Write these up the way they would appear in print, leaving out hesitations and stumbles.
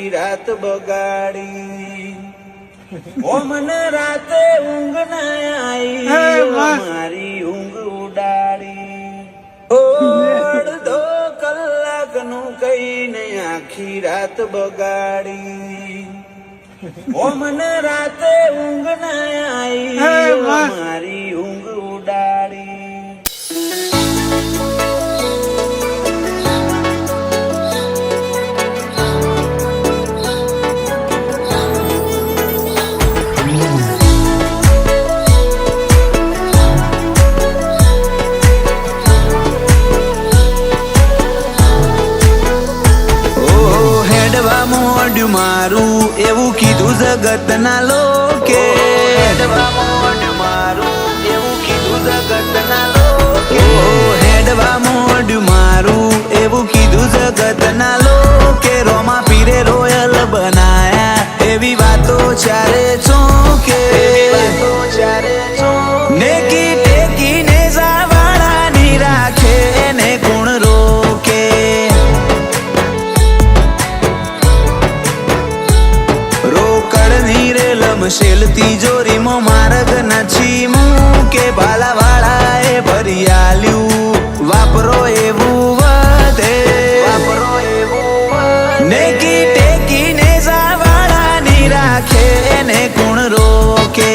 આખી રાત બગાડી ઓ મને રાતે ઊંઘ ના આવી મારી ઊંઘ ઉડાડી અડધો કલાકનું કઈને આખી રાત બગાડી ઓ મને રાતે ઊંઘ ના આવી મારી ઊંઘ ઉડાડી મારું એવું કીધું જગતના લોકે મારું એવું કીધું જગતના લોકે હેડવા મોઢું મારું એવું કીધું જગતના લોકે રોમા પીરે રોયલ બનાયા એવી વાતો ચારે ચોકે નેકી ટેકી ને જાવાળાની રાખે ને ગુણ રોકે શેલ તિજોરીમાં માર્ગ નથી મૂકે ભાલાવાળાએ ભરી આલ્યું વાપરો એવું વધે નેકી ટેકી ને જાવાળાની રાખે ને ગુણ રોકે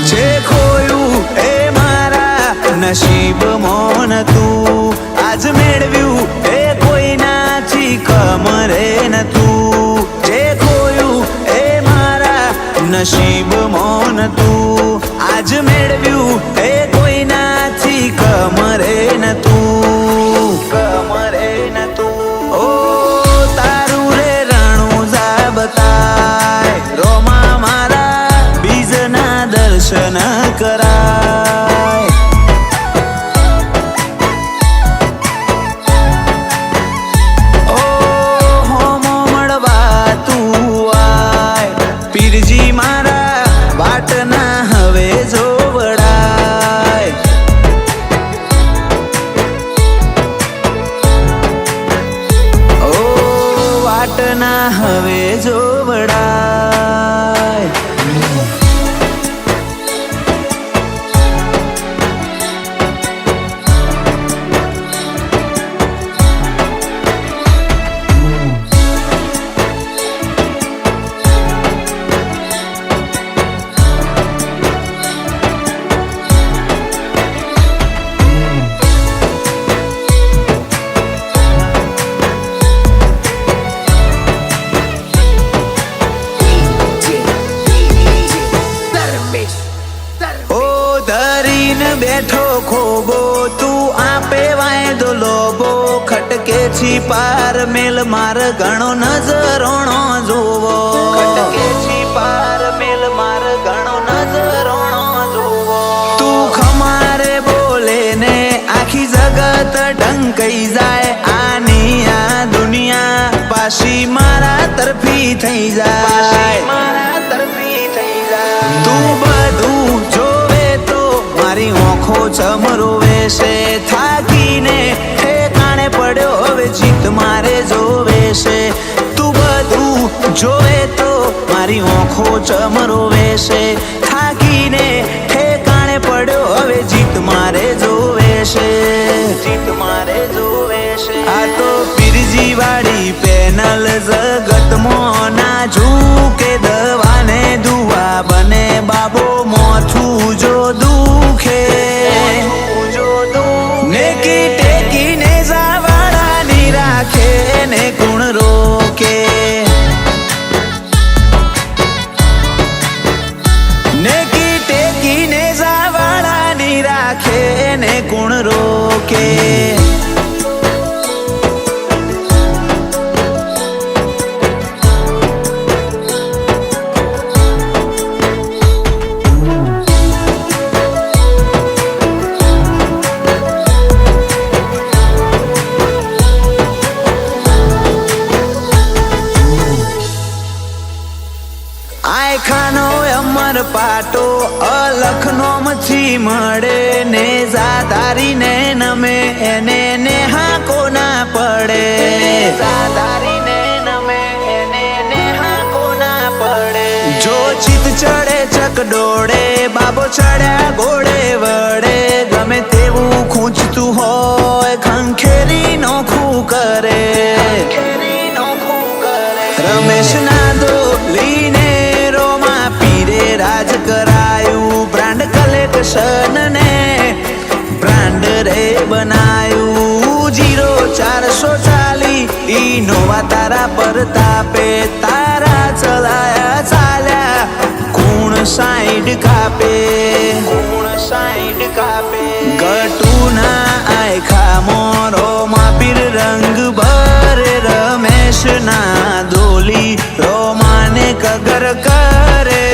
જે ખોયું એ મારા નસીબમાં નતું આજ મેળવ્યું એ કોઈનાથી કમરે નતું જે ખોયું એ મારા નસીબમાં નતું આજ મેળવ્યું એ કોઈનાથી કમરે નતું ઓ તારું રે રણું જા બતાય રોમા મારા બીજના દર્શન કરાય પીરજી મારા વાટના હવે જોવડાય ઓ વાટના હવે જોવડાય બેઠો ખોબો તું આપે વાયદો લોબો ખટકે છી પાર મેલ માર ઘણો નજરોણો જોવો ખટકે છી પાર મેલ માર ઘણો નજરોણો જોવો તું ખમારે બોલે ને આખી જગત ઢંકાઈ જાય આની આ દુનિયા પાછી મારા તરફી થઈ જાય તું બધું જોવે તો મારી આંખો ચમરો વેશે થાકીને ઠેકાણે પડ્યો હવે જીત મારે જોવે છે તું બધું જોવે તો મારી આંખો ચમરો વેશે થાકીને ઠેકાણે પડ્યો હવે જીત મારે જોવે છે આ તો પીરજી વાળી પેનલ જગતમાં ના ઝૂકે દવાને દુઆ બને બાબો મોથું જો દુખે નેકી ટેકી ને જાવાળાની રાખે ને ગુણ રોકે નેકી ટેકી ને જાવાળાની રાખે ને ગુણ રોકે ખાનો અમર પાટો અલખનો મછી મળે ને જાધારી ને નમે એને ને હા સાધારીને નમે એને નેહા કોના પડે જો ચિત ચડે ચકડોળે બાબો ચડ્યા ઘોડે વડે ગમે તેવું ખૂંચતું હોય ખંખેરી નોખું કરે રમેશ ના દોલીને રોમાં પીરે રાજ કરાયું બ્રાન્ડ કલેક્શન ને બ્રાન્ડ રે બનાયું 0440 ઇનોવા તારા પર તાપે તારા ચલાયા ચાલ્યા કુણ સાઈડ કાપે ગટુના આયખા મોરો માપીર રંગ ભરે રમેશ ના દોલી રોમાને કગર કરે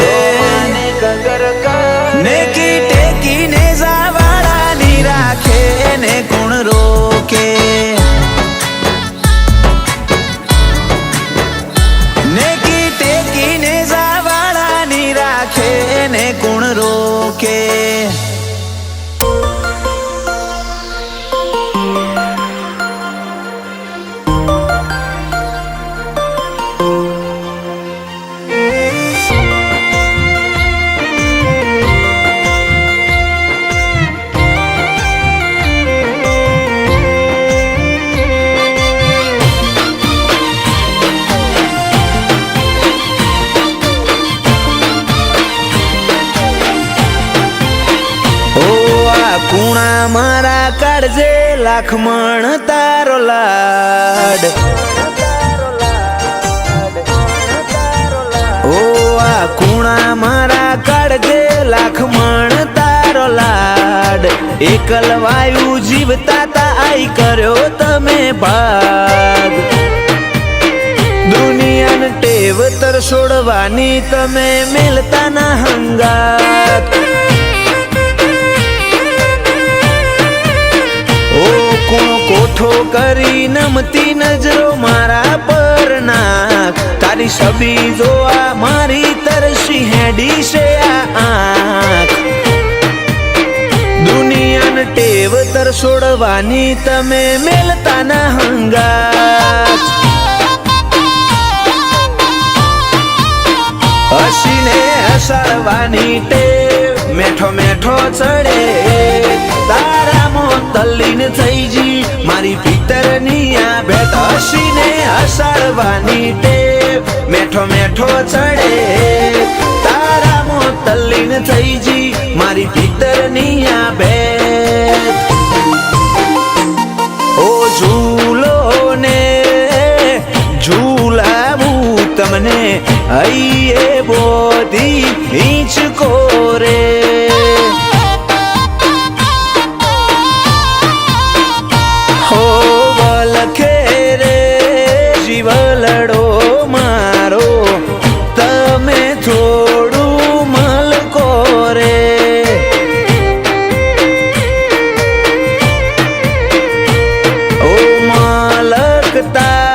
ને કી ટેકીને જાવાળાની રાખે ને કોણ રોકે ને કી ટેકીને જાવાળાની રાખે ને કોણ રોકે કુણા મારા કાળજે લાખમણ તારો લાડ ઓ આ કુણા મારા કાળજે લાખમણ તારો લાડ એકલ વાયુ જીવતા તા આઈ કર્યો તમે ભાગ દુનિયાને ટેવ તર છોડવાની તમે મેલતા ના હંગાત કોઠો કરી નમતી નજરો મારા પર નાખ તારી છબી જોવા મારી તરસી હેડી છે આ આંખ દુનિયાને ટેવ તર છોડવાની તમે મેલતા ના હંગાત હસીને હસાડવાની ટેવ મેઠો મેઠો ચડે તારા મોતલીન થઈ જી મારી ભીતરની આ ભેટ હસીને હસાડવાની ટેવ મેઠો મેઠો ચડે તારા મોતલીન થઈ જી મારી ભીતરની આ ભેટ ઓ ઝૂલો ને ઝૂલાવું તમને હૈયે બોધી હિંચકો રે જીવલડો મારો તમે થોડું મલકો રે ઓ મલકતા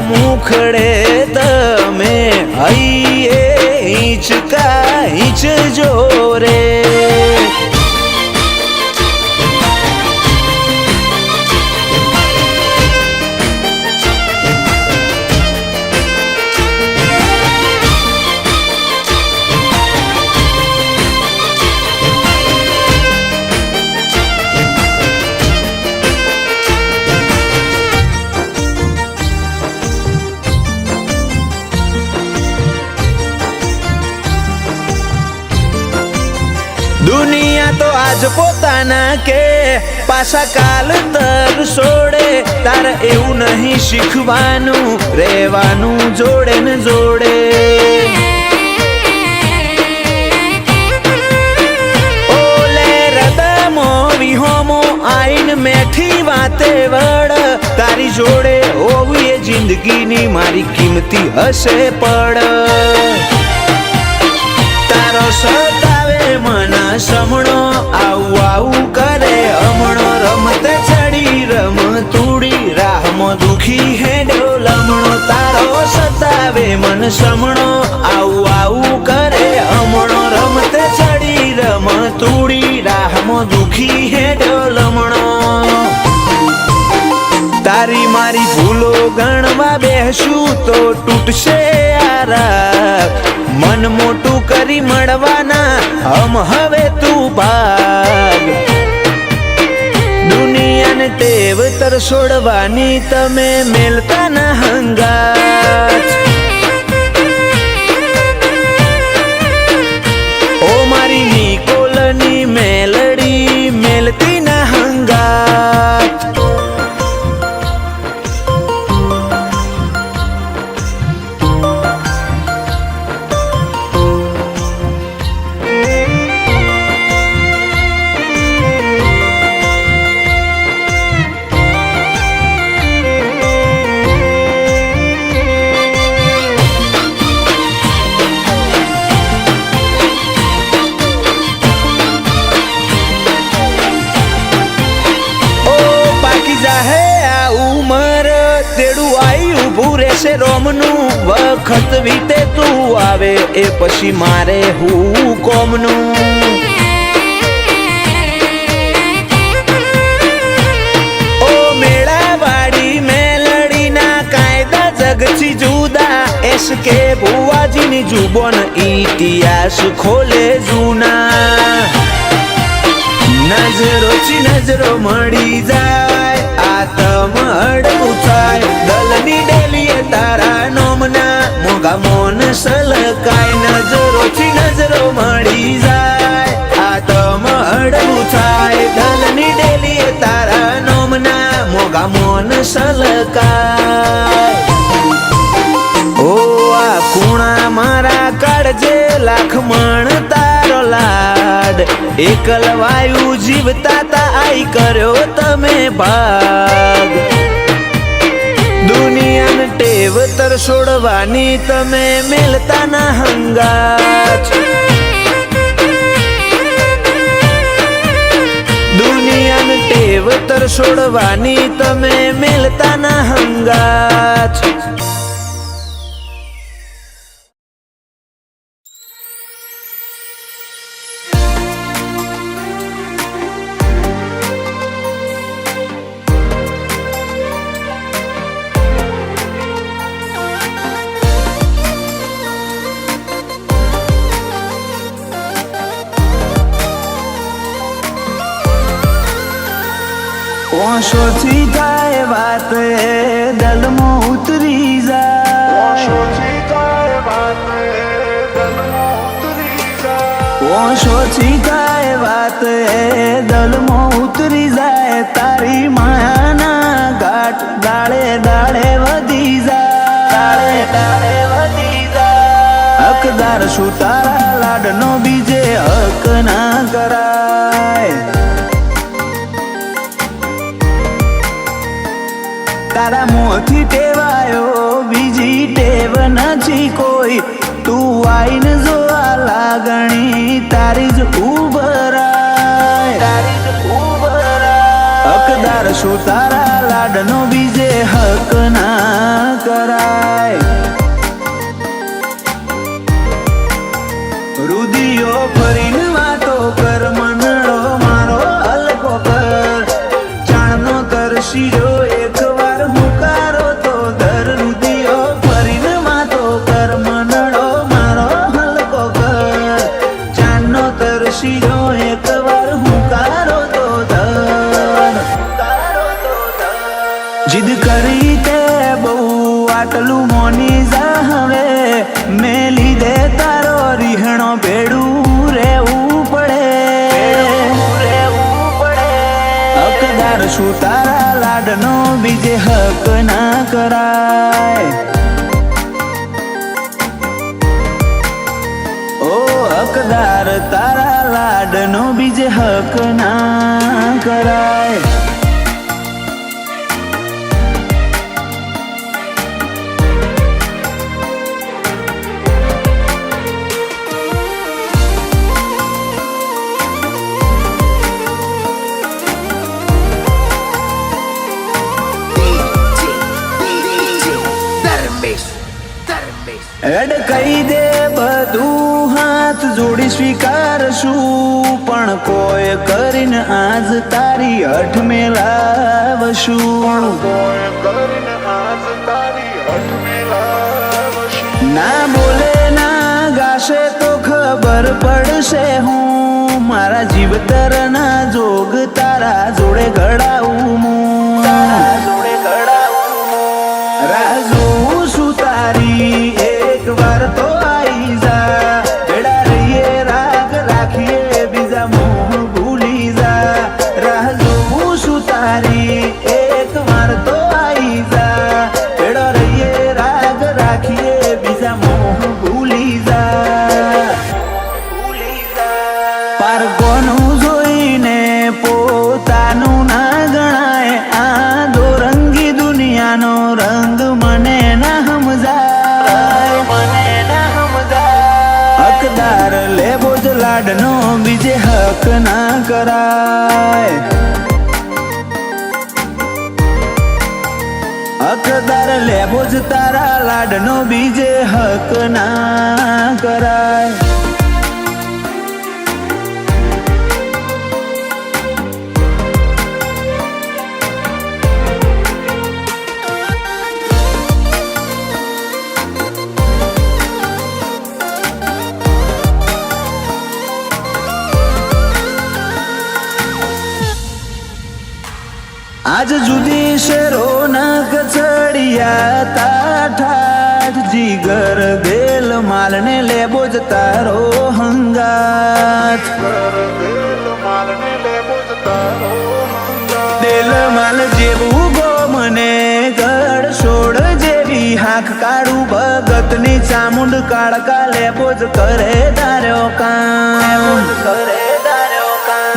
મુખડે તમે હૈયે હિંચકા હિંચજો રે દુનિયા તો આજ પોતાના કે પાછા કાલ તર છોડે તાર એવું નહીં શીખવાનું રહેવાનું જોડે ને જોડે ઓલે રદમો વિહોમો આઈન મેઠી વાતે વડ તારી જોડે હોવી એ જિંદગીની મારી કિંમતી હશે પડ તારો સતાવે મન સમણો આવું આવું કરે હમણો રમતે ચડી રમ તૂડી રાહમાં દુખી હેડ્યો લમણો તારો સતાવે મન સમણો આવું આવું કરે હમણો રમતે ચડી રમ તૂડી રાહમાં દુખી હેડ્યો લમણો તારી મારી ભૂલો ગણવા બેસું તો તૂટશે યાર મન મોટું કરી મળવાના હમ હવે તું ભાગ દુનિયાને ટેવ તર છોડવાની તમે મેલતા ના હંગાત ઓ મારી નિકોલની મેલડી મેલતી ના હંગાત રોમનું વખત વીતે તું આવે એ પછી મારે હું કોમનું ઓ મેળાવાળી મેલડીના કાયદા જગથી જુદા એસ કે ભુવાજીની જુબોન ઇતિહાસ ખોલે જૂના નજરોથી નજરો મળી જાય આતમ અડવું થાય દલની ડેલીએ તારા નોમના મોગા મોન સલકાય નજરોથી નજરો મળી જાય આતમ અડવું થાય દલની ડેલીએ તારા નોમના મોગા મોન સલકાય ઓ આ કુણા મારા કાળજે લાખ મણ તારો લાડ એકલવાયુ જીવતા તા આઈ કર્યો તમે ભાગ દુનિયાને ટેવ તર છોડવાની તમે મેલતા ના હંગાત દુનિયાને ટેવ તર છોડવાની તમે મેલતા ના હંગાત ઓશોથી થાય વાત દલમાં ઉતરી જાય ઓશોથી થાય વાત દલમાં ઉતરી જાય તારી માયાના ઘાટ દાડે દાડે વધી જાય હકદાર શું તારા લાડનો બીજે હક ના કરાય તારા મોંથી ટેવાયો બીજી ટેવ નથી કોઈ તું આઈને જો આ લાગણી તારી જ ઉભરાય હકદાર શું તારા લાડનો બીજે હક ના કરાય રુદિયો ફરીને વાતો કર મનડો મારો હલકો કર જાણનો તરસીરો જીદ કરી તે બહુ આટલું મોની જા હવે મેં લીધે તારો રીહણો ભેડું રહેવું પડે હકદાર શું તારા લાડનો બીજે હક ના કરાય ઓ હકદાર તારા લાડનો બીજે હક ના કરાય એડ કહી દે બધું હાથ જોડી સ્વીકારશું પણ કોઈ કરીને આજ તારી હઠ મેલાવશું ના બોલે ના ગાશે તો ખબર પડશે હું મારા જીવતરના જોગ તારા જોડે ઘડાવું રાહ જોઉં છું તારી એક વાર તો આઈ જા ભેડા રહીએ રાગ રાખીએ બીજા મોહ ભૂલી જા રાહ જોઉં છું તારી એક વાર તો આઈ જા ભેડા રહીએ રાગ રાખીએ બીજા મોહ ભૂલી જા પારકોનું જોઈને પોતાનું ના ગણાય આ દોરંગી દુનિયાનો રંગ મને ના સમજાય હકદાર લેબો જ લાડનો બીજે હક ના કરાય હકદાર લેબો જ તારા લાડનો બીજે હક ના કરાય आज जुदी से रौनक चढ़िया ठाठ जीगर दिल माल ने ले बोझ तारो हंगात दिल माल जेवू गो मने गढ़ छोड़ जेवी हाथ काढ़ू भगत नी चामुंड काड़का ले बोझ करे दार्यो काम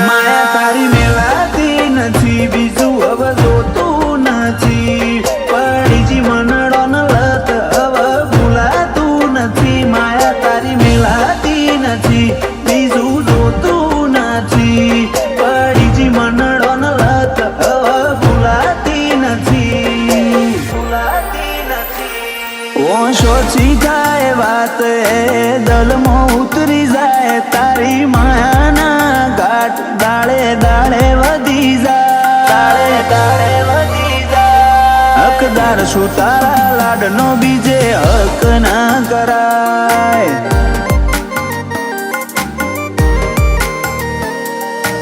माया तारी मेलाती નથી બીજું હવે જોતું નથી પડી જીવનડો ન લત હવે ભૂલાતું નથી માયા તારી મેલાતી નથી બીજું જોતું નથી પડી જીવનડો ન લત હવે ભૂલાતી નથી ઓશોથી થાય વાત એ દલમાં ઉતરી જાય તારી માયાના ઘાટ દાડે દાડે વધી હકદાર છું તારા લાડનો બીજે હક ના કરાય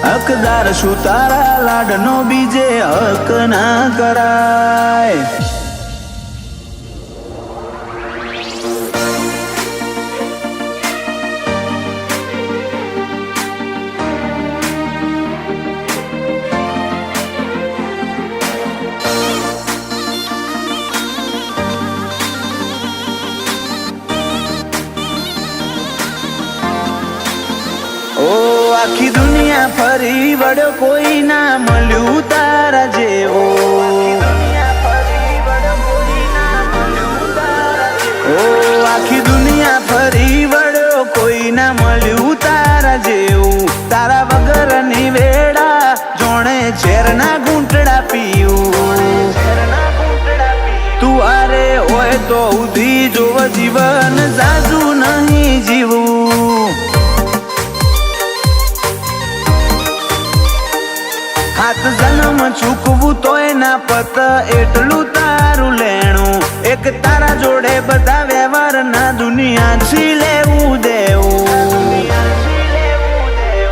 હકદાર છું તારા લાડનો બીજે હક ના કરાય આખી દુનિયા ફરી વળ્યો કોઈ ના મળ્યું તારા જેવો આખી દુનિયા ફરી વળ્યો કોઈ ના મળ્યું તારા જેવું તારા વગર ની વેડા જોણે ઝેરના ઘૂંટડા પીયું તું આરે હોય તો ઉધી જોવ જીવન જાજુ નહીં જીવું હાથ જન્મ ચૂકવું તોય ના પત એટલું તારું લેણું એક તારા જોડે બધા વ્યવહાર ના દુનિયા છી લેવું દેવું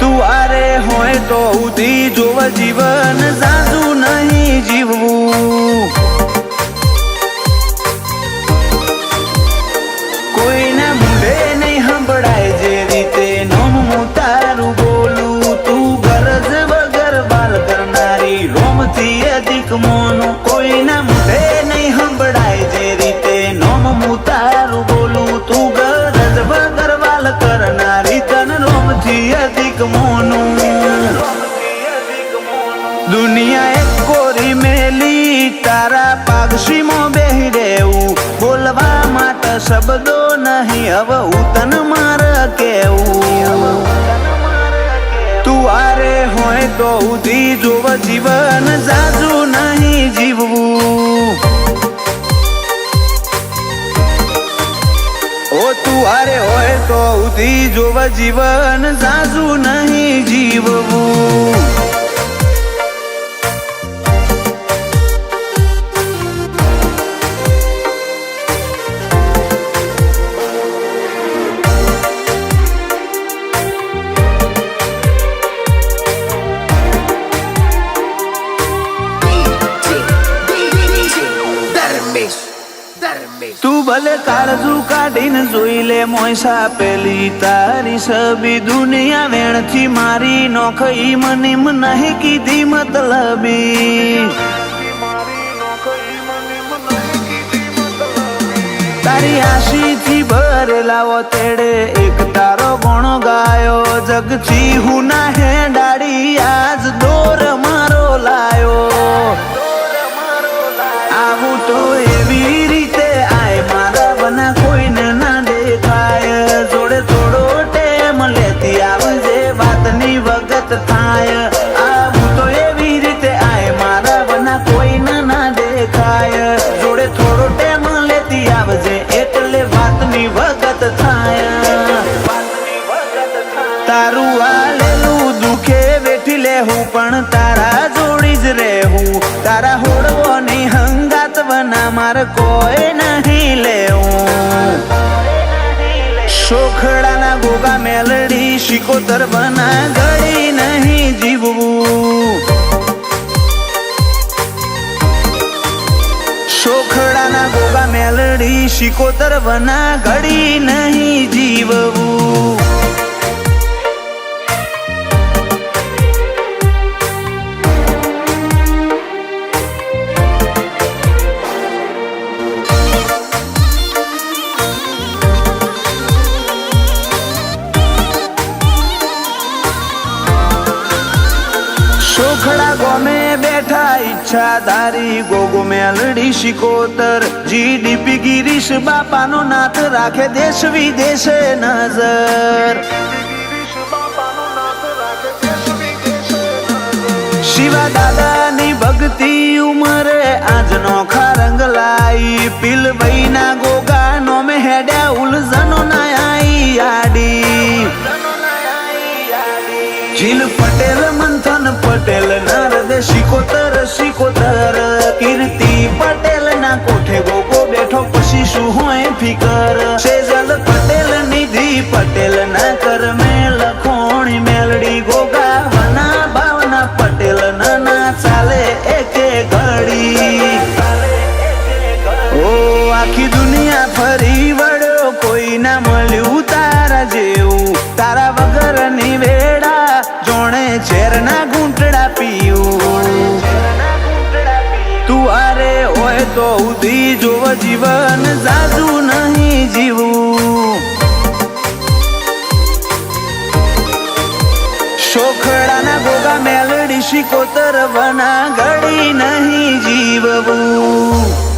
તું આરે હોય તો ઉધી જોવ જીવન જાજુ નહીં જીવવું કોઈના મુંડે નહીં સંભળાય જે રીતે નોમ હું તારું બોલું તું ગરજ વગર બાલ કરનારી રોમથી અધિક મોનું કોઈના મુંડે નહીં સંભળાય જે રીતે નોમ હું તારું બોલું તું ગરજ વગર બાલ કરનારી તન રોમથી અધિક મોનું દુનિયા એક કોરી મેલી તારા પાગશીમાં બેહી રહેવું બોલવા માટે શબ્દો નહીં હવે હું તન માર કેવું તું આરે હોય તો ઉધી જોવ જીવન જાજુ નહીં જીવવું ઓ તું આરે હોય તો ઉધી જોવ જીવન જાજુ નહીં જીવવું ભલે કાળજુ કાઢીને જોઈ લે મોયસા પેલી તારી સબી દુનિયા વેણથી મારી નોખઈ મને નહીં કીધી મતલબી તારી આશીથી ભરેલાવો તેડે એક તારો ગુણ ગાયો જગથી હું ના હે ડાળી આજ દોર મારો લાયો આવું તો એવી રીતે આય મારા બના કોઈને ના દેખાય જોડે થોડો ટેમ લેતી આવજે વાતની વગત થાય આવું તો એવી રીતે આય મારા બના કોઈને ના દેખાય જોડે થોડો ટેમ લેતી આવજે એટલે વાતની વગત થાય તારું આલેલું દુખે વેઠી લેવું પણ તારા જોડી જ રહેવું તારા હોડવાની હંગાત બના માર કોઈ નહીં લેવું શોખડાના ગોગા મેલડી શિકોતર બના ગળી નહીં જીવવું શોખડાના ગોગા મેલડી શિકોતર બના ગળી નહીં જીવવું શોખડા ગોમે બેઠા ઈચ્છા ધારી ગોગો મેલડી શિકોતર જીડીપી ગિરીશ બાપાનો નાથ રાખે દેશ વિદેશે નજર શિવા દાદાની ભક્તિ ઉમરે આજનો ખારંગ લાઈ પીલભાઈ ના ગોગા નોમે હેડ્યા ઉલઝનો ના આઈ આડી જીલ પટેલ મંથન પટેલ નારદ શિકોતર શિકોતર કીર્તિ પટેલ ના કોઠે ગોગો બેઠો પછી શું હોય ફિકર સેજલ પટેલ નિધિ પટેલ ના કરમે લખોણી મેલડી ગોગા વના ભાવના પટેલ ના ચાલે એકે ઘડી ઓ આખી દુનિયા ફરી વળ્યો કોઈ ના મળ્યું તારા જેવું તારા વગર ની વેડા જોણે ઝેરના ઘૂંટડા પીયું તું આરે હોય તો ઉધી જોવ જીવન જાજુ નહીં જીવું શોખડાના ગોગા મેલડી શિકોતર બના ગળી નહીં જીવવું